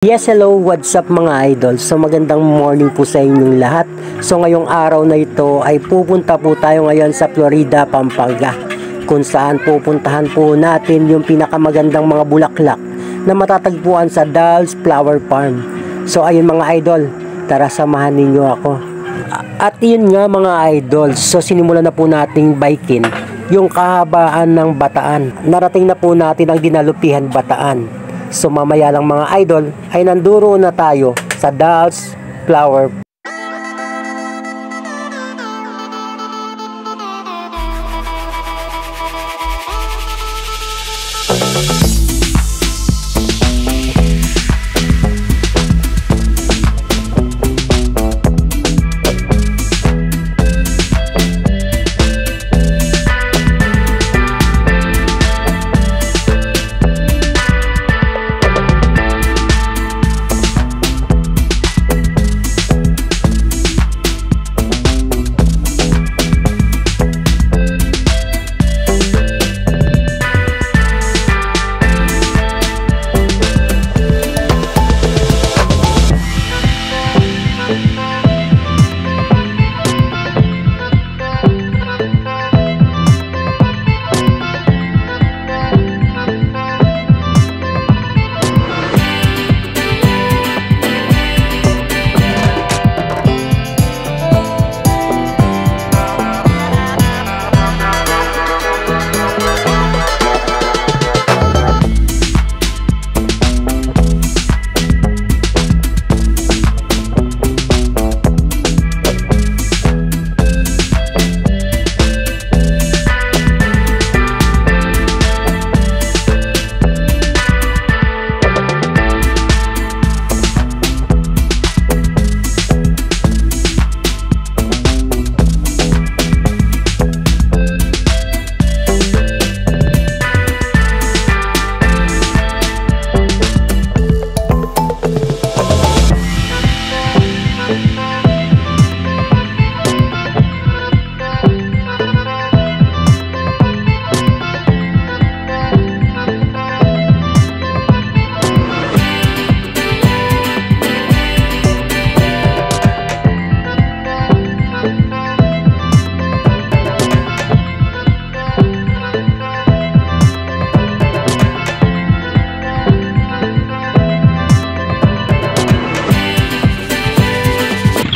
Yes, hello, what's up mga idol? So magandang morning po sa inyong lahat. So ngayong araw na ito ay pupunta po tayo ngayon sa Florida, Pampanga, kung saan pupuntahan po natin yung pinakamagandang mga bulaklak na matatagpuan sa Dalles Flower Farm. So ayun mga idol, tara samahan ninyo ako. At yun nga mga idol, so sinimulan na po nating bikin yung kahabaan ng Bataan. Narating na po natin ang Dinalupihan, Bataan. So mamaya lang mga idol ay nanduro na tayo sa Dalles Flower.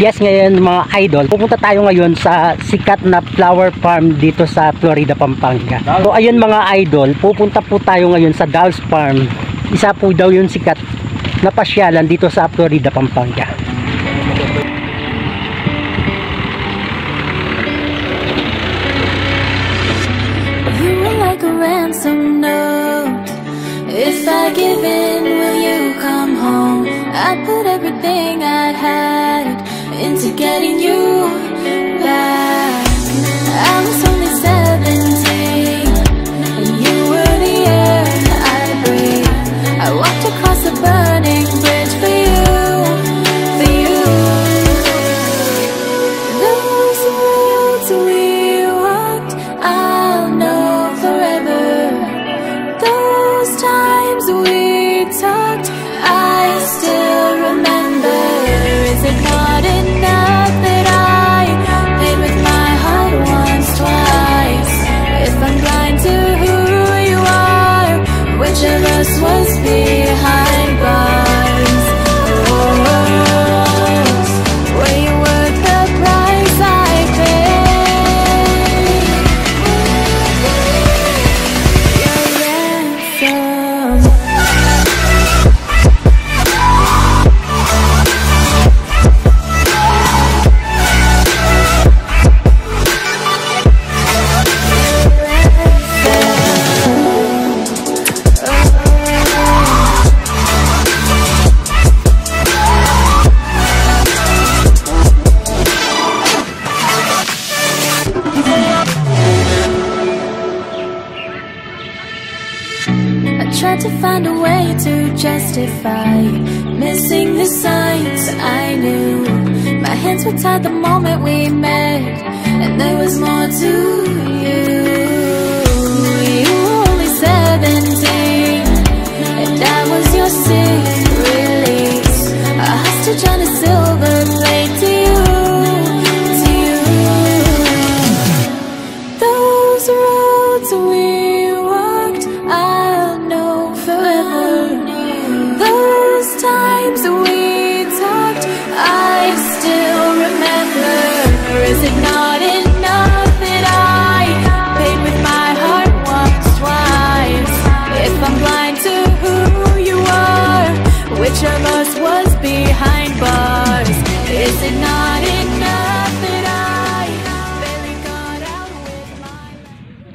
Yes, ngayon mga idol, pupunta tayo ngayon sa sikat na flower farm dito sa Florida, Pampanga. So ayun mga idol, pupunta po tayo ngayon sa Dalles Farm. Isa po daw yung sikat na pasyalan dito sa Florida, Pampanga. You were like a ransom note. If I give in, will you come home? I'd put everything I had into getting you back. I was only 17, and you were the air I breathed. I walked across the burning bridge for you, for you. Those roads we walked, I'll know forever. Those times we talked, I still remember. Is it not enough that I played with my heart once, twice? If I'm blind to who you are, which of us was behind bars? Oh, were you worth the price I paid? Your ransom. Tried to find a way to justify missing the signs I knew. My hands were tied the moment we met, and there was more to you. You were only 17, and I was your secret relief.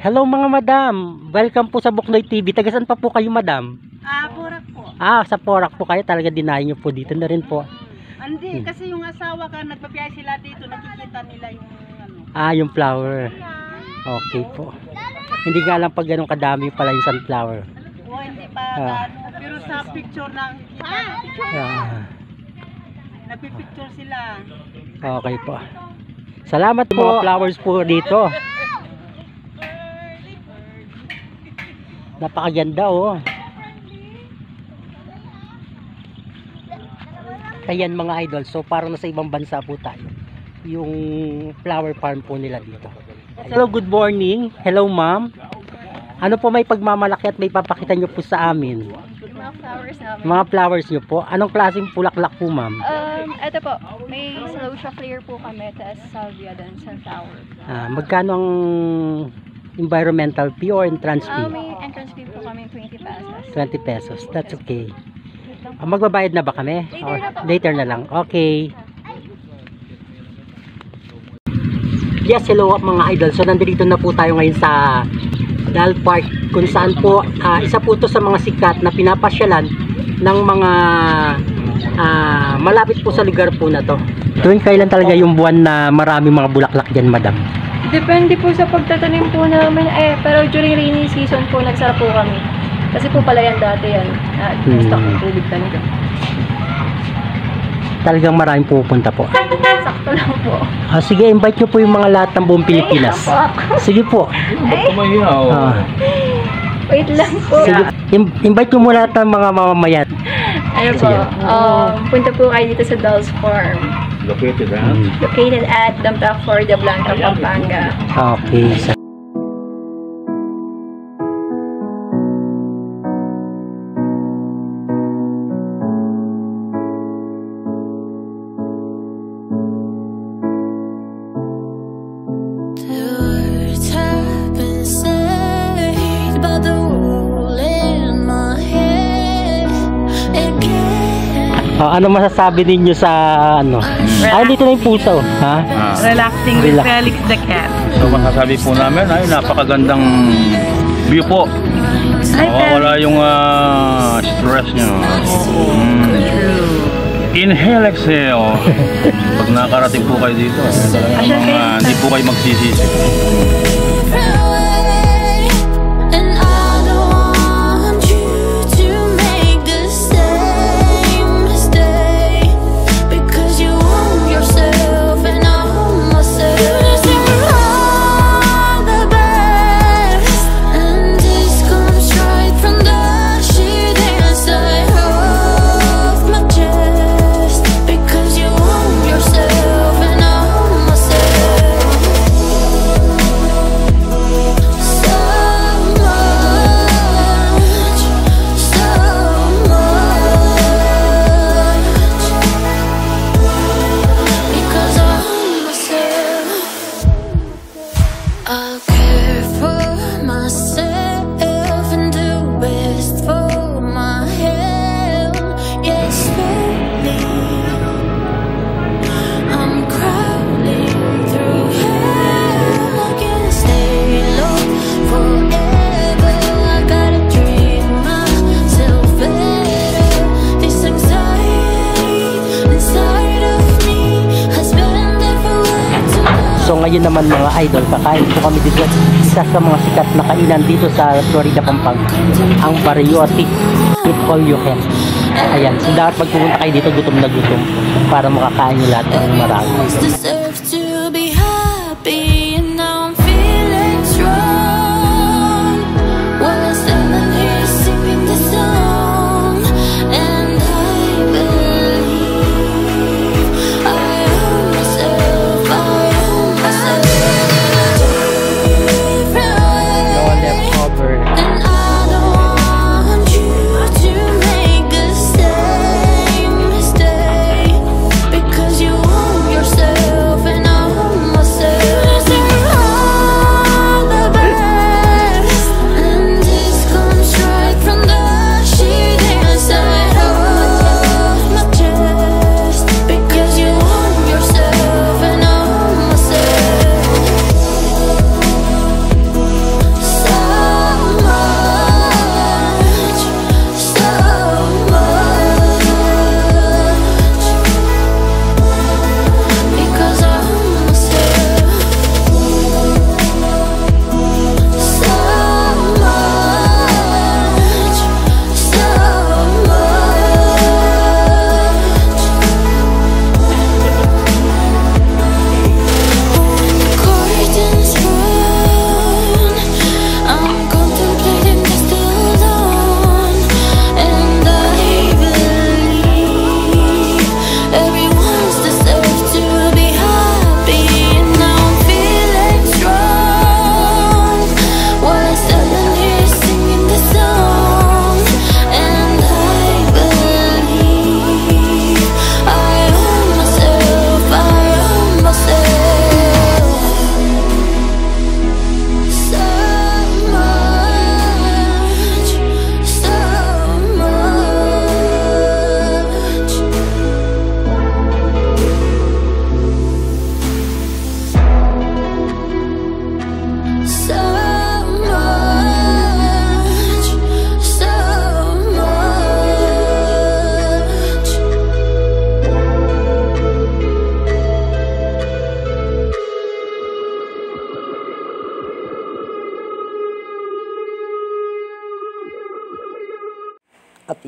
Hello mga madam. Welcome po sa Buknoy TV. Taga saan pa po kayo, madam? Porak po. Sa Porac po kayo. Talaga dinahin nyo po dito na rin po. Hindi, kasi yung asawa ka, nagpapiyay sila dito, nakikita nila yung ano. Yung flower. Okay po. Hindi nga lang pag ganun kadami pala yung sunflower. Hindi pa ano. Pero sa picture na nagpipicture sila. Okay po. Salamat po. Mga flowers po dito. Napakaganda oh. Ayan mga idol. So parang nasa ibang bansa po tayo. Yung flower farm po nila dito. Hello, good morning. Hello ma'am. Ano po may pagmamalaki at may papakita nyo po sa amin? Mga flowers namin. Mga flowers nyo po. Anong klaseng bulaklak po ma'am? Ito po, may celosia flare po kami, tapos salvia din, sunflower. Magkano ang environmental fee or entrance fee? May entrance fee po kami 20 pesos. 20 pesos. That's okay. Magbabayad na ba kami? Later na lang. Okay. Yes, hello mga idol. So nandito na po tayo ngayon sa Dal Park kung saan po isa po ito sa mga sikat na pinapasyalan ng mga malapit po sa lugar po na to. Tuwing kailan talaga yung buwan na maraming mga bulaklak dyan, madam? Depende po sa pagtatanim po namin. Pero during rainy season po, nagsara po kami. Kasi po pala yan dati yan. Stock ng tubig talaga. Talagang maraming pupunta po. Sakto lang po. Sige, invite nyo po yung mga lahat ng buong Pilipinas. Sige po. Wait lang po. Sige, invite nyo muna lahat ng mga mamamayan. Ano po, punta po kayo dito sa Dolls Farm. Located at Dampak Florida Blanca, Pampanga. Okay. Ano masasabi ninyo sa ano? Dito na yung puso, ha? Relaxing with Felix the cat. So masasabi po namin ay napakagandang view po. Wala yung stress nyo. Inhale, exhale. Pag nakarating po kayo dito, hindi po kayo magsisisi. So ngayon naman mga idol, kakain po kami dito isa sa mga sikat na kainan dito sa Florida, Pampanga, ang Bariotic with all you can. Ayan, so dapat pag pumunta kayo dito, gutom na gutom para makakain nyo lahat ng marami. Yourself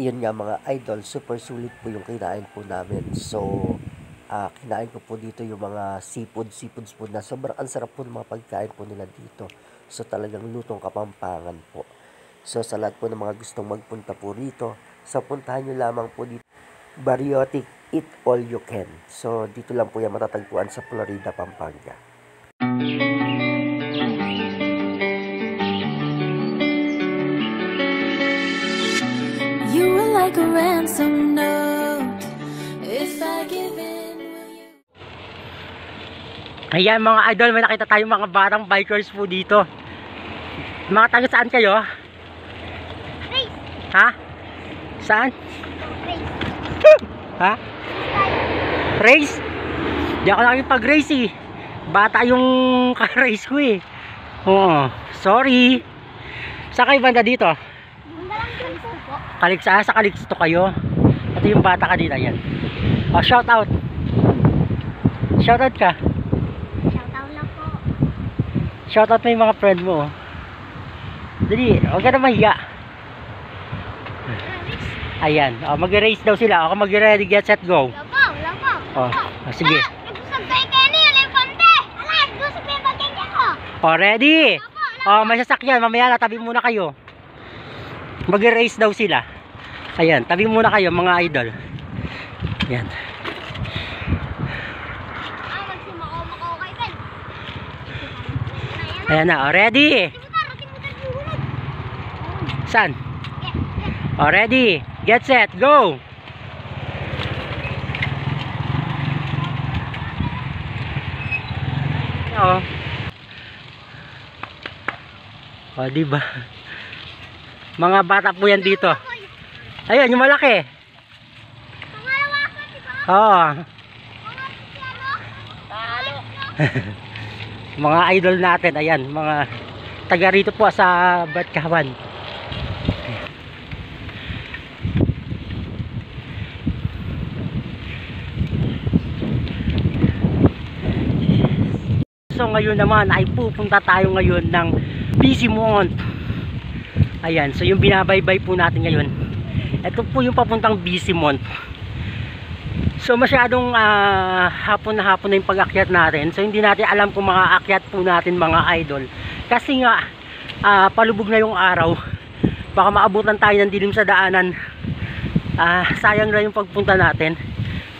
iyon nga mga idol, super sulit po yung kinain po namin. So, kinain ko po dito yung mga seafoods po na sobrang ang sarap po ng mga pagkain po nila dito. So, talagang lutong Kapampangan po. So, sa lahat po ng mga gustong magpunta po rito, so puntahan nyo lamang po dito, Bariotic Eat All You Can. So, dito lang po yan matatagpuan sa Florida, Pampanga. You were like a ransom note. If I give in, will you? Ayan mga idol, may nakita tayong mga batang bikers po dito. Mga taga saan kayo? Race. Ha? Saan? Race. Ha? Race? Di ako nakipag-race eh. Bata yung ka-race ko eh. Oo. Sorry. Saan kayo banda dito? Bunda lang sa gusto po. Sa Calixto kayo. Ito yung bata kanina yan. Oh, shout out. Shout out ka. Shoutout lang po. Shout out mo yung mga friend mo. Dali, huwag ka na mahiya. Ayan, oh, mag-race daw sila. Ako mag-ready, get set, go. Wala po, wala po. Oh, sige. Nagsusag kay Kenny, elefante. Ala, gusto ko yung bagay ko. Oh, ready? Oh, may sasakyan. Mamaya na, tabi muna kayo. Mag-race daw sila. Ayan, tabi muna kayo mga idol. Ayan. Magsimakaw kay Ben. Ayan na, oh, ready? Saan? Oh, ready? Get set, go! Oh. Oh, diba? Mga bata po yan dito. Ayun, yung malaki. Oo. Mga idol natin, ayan, mga taga rito po sa Batkawan. So ngayon naman ay pupunta tayo ngayon ng Bisimont. Ayan, so yung binabaybay po natin ngayon, ito po yung papuntang Bisimont. So masyadong hapon na yung pag-akyat natin. So hindi natin alam kung makaakyat po natin mga idol. Kasi nga palubog na yung araw. Baka maabutan tayo ng dilim sa daanan. Sayang na yung pagpunta natin.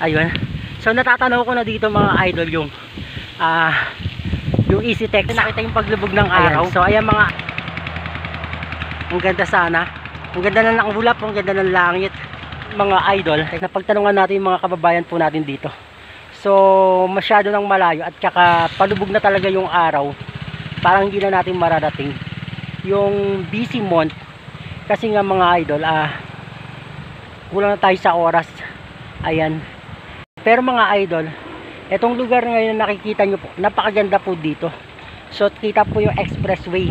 Ayun. So natatanaw ko na dito mga idol yung EasyTech. Nakita yung paglubog ng araw. Ayan. So ayan mga, ang ganda sana. Ang ganda na ng ulap, ang ganda ng langit mga idol. Napagtanungan natin yung mga kababayan po natin dito. So masyado nang malayo at saka palubog na talaga yung araw. Parang hindi na natin mararating yung Bisimont. Kasi nga mga idol, kulang na tayo sa oras. Ayan. Pero mga idol, etong lugar ngayon na nakikita nyo po, napakaganda po dito. So kita po yung expressway.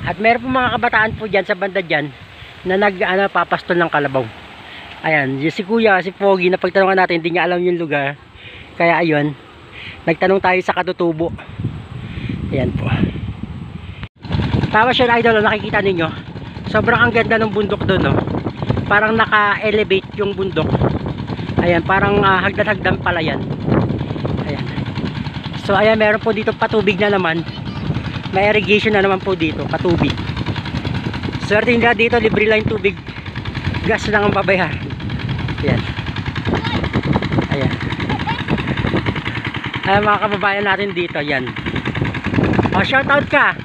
At meron po mga kabataan po dyan sa banda dyan na papastol ng kalabaw. Ayan, si kuya, si Pogi, napagtanungan natin, hindi niya alam yung lugar. Kaya ayun, nagtanong tayo sa katutubo. Ayan po. Tapos yun idol, nakikita ninyo, sobrang ang ganda ng bundok doon, no? Parang naka-elevate yung bundok. Ayan, parang hagdan-hagdan pala yan. Ayan. So ayan, meron po dito patubig na naman. May irrigation na naman po dito, patubig. Swerte nila dito, libre lang yung tubig. Gas lang ang babayaran. Ayan. Ayan. Ayan mga kababayan natin dito, ayan. O, shoutout ka.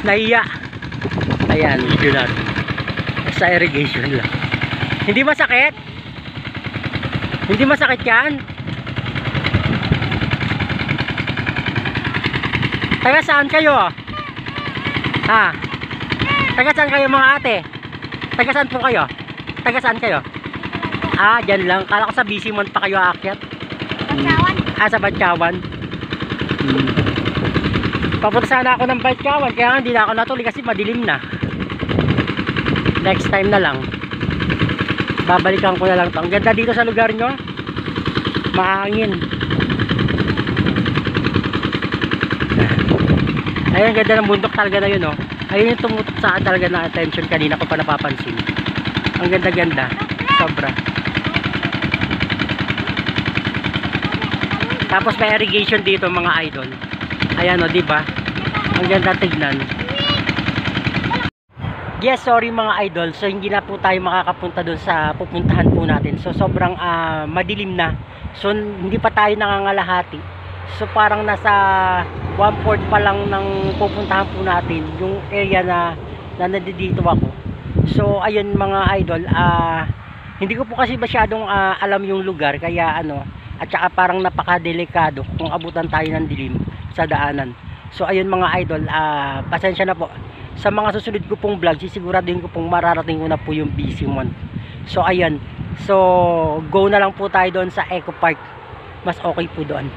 Nahiya. Ayan, video natin. Sa irrigation lang. Hindi masakit? Hindi masakit yan? Taga saan kayo? Ha? Taga saan kayo mga ate? Taga saan po kayo? Taga saan kayo? Dyan lang. Kala ko sa Bisimont pa kayo aakyat. Batkawan. Sa Batkawan. Papunta sana ako ng Batkawan, kaya hindi na ako natuloy kasi madilim na. Next time na lang. Babalikan ko na lang to. Ang ganda dito sa lugar nyo. Mahangin. Ayun, ganda ng bundok talaga na yun, oh. Ayun yung tumutok sa akin talaga na attention, kanina ko pa napapansin. Ang ganda-ganda, sobra. Tapos may irrigation dito mga idol. Ayan o, diba? Ang ganda tignan. Yes, sorry mga idol. So hindi na po tayo makakapunta doon sa pupuntahan po natin. So sobrang madilim na. So hindi pa tayo nangangalahati. So parang nasa 1/4 pa lang ng pupuntahan po natin yung area na nandito ako. So ayun mga idol, hindi ko po kasi masyadong alam yung lugar, kaya at saka parang napakadelikado kung abutan tayo ng dilim sa daanan. So ayun mga idol, pasensya na po. Sa mga susunod ko pong vlog, sisiguraduhin ko pong mararating ko na po yung busy month. So ayan, so go na lang po tayo doon sa Eco Park. Mas okay po doon.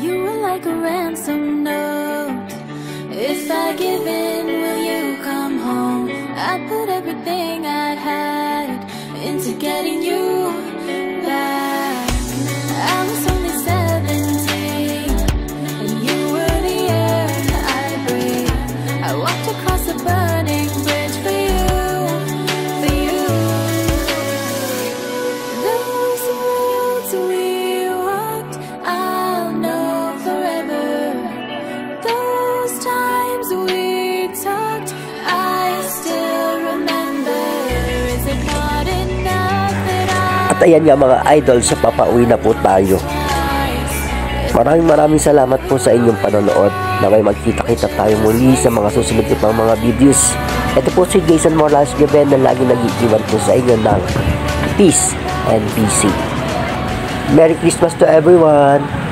You were like a ransom note. If I give in, will you come home? I put everything I had into getting you back. I was only 17, and you were the air I breathed. I walked across a burning bridge for you, for you. Those roads we walked, I'll know forever. Those times we talked, I still remember. Is it not enough that At ayan nga mga idol, sa papauwi na po tayo. Maraming salamat po sa inyong panonood. Naway magkita-kita tayo muli sa mga susunod na pang mga videos. Ito po si Jason Morales Gaben na lagi nag-iiwan po sa inyo ng peace and peace. Merry Christmas to everyone!